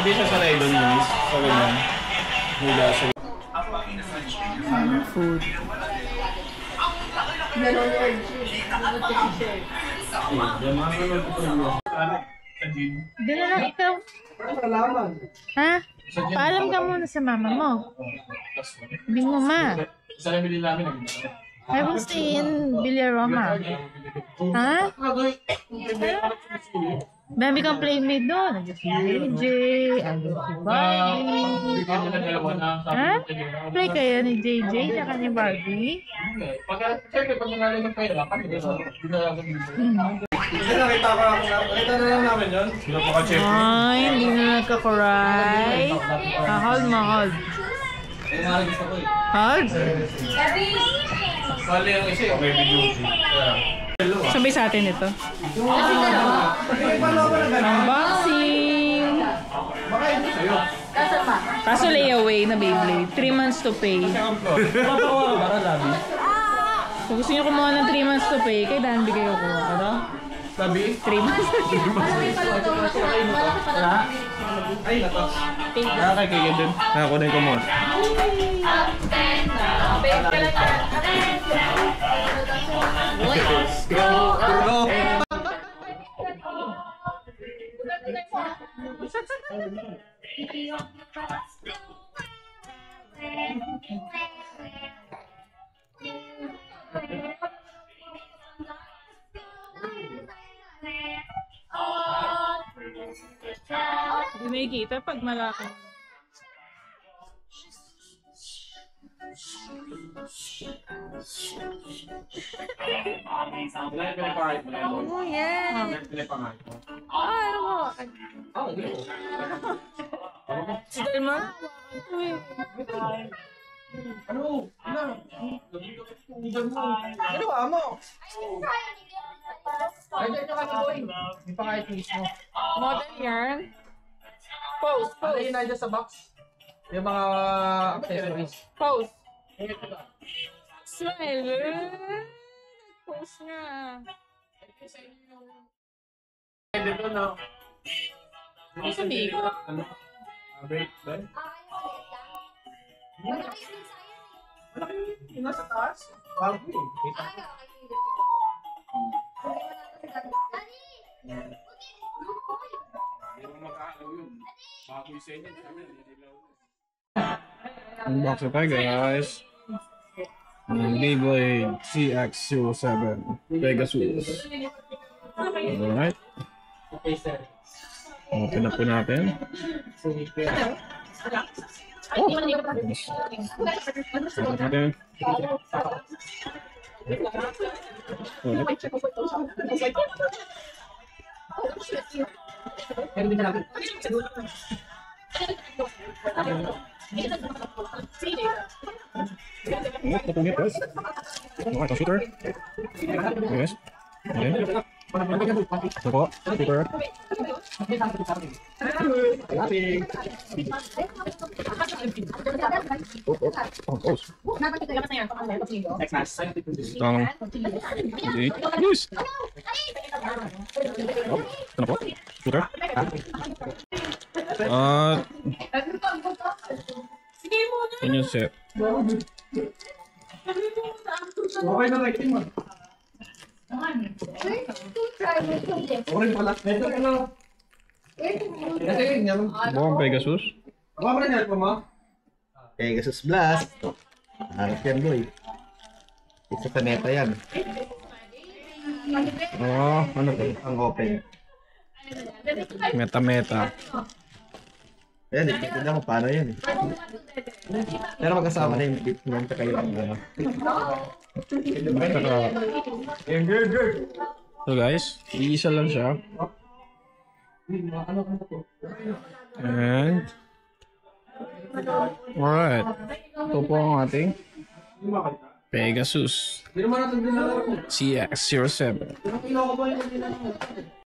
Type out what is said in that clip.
Hindi siya sanay doon, Luis. Sa ganyan. Mula sa... Food. Doon na lang ikaw. Ha? Paalam ka muna sa mama mo. Hindi mo ma. I will stay in Villaroma. Ha? Dami kang playmate doon. Nandiyan si JJ, nandiyan si Barbie. Ha? Play kayo ni JJ tsaka ni Barbie? Pag nanalo ng pera, kami dito. Nakita na lang namin yun. Ay, hindi na nagkakuray. Hold mo, hold. Hold? Bali ang isa yung baby duty. Sabay sa atin ito. Unboxing! Kaso layaway na Beyblade. 3 months to pay. Kung gusto nyo kumuha ng 3 months to pay, kay Dan bigay ko. Ano? Labi? 3 months. Ay, natas. Nakakakigil din. Nakakunin ko mo. Let's go! Hindi nakikita pag malaki. Oh, yeah. Ay, ako. Style mo? Ano? Ano ba mo? Ay, ito ka ni Boy. Hindi pa kahit mismo. Model yan. Pose, Ano pose. yun nandiyan sa box? Yung mga accessories. Pose. Smile. Pose nga. Dito na. Ano sabihin ko? Ano? Wait, ba? Malaki yung nasa taas. Bago eh. Unbox na tayo guys. Beyblade CX-07 Pegasus. Alright. Open na po natin. Oh! Open natin. Ito po guys. Okay, ito shooter. Yes. Okay. Ito po, shooter. Oh, close. Tang. Yes. Oh, ito na po. Shooter. Ito yung set. Okay na like mo. Okay pala. Ito ka na. Buong Pegasus. Ano ba niya mo? Pegasus Blast. Harap yan boy. Isa sa meta yan. Oh, ano to? Ang open. Meta. Ayan, itignan mo paano yan eh. Pero magkasama na yung bit niyan sa kayo. So guys, iisa lang siya. And alright. Ito po ang ating Pegasus CX-07.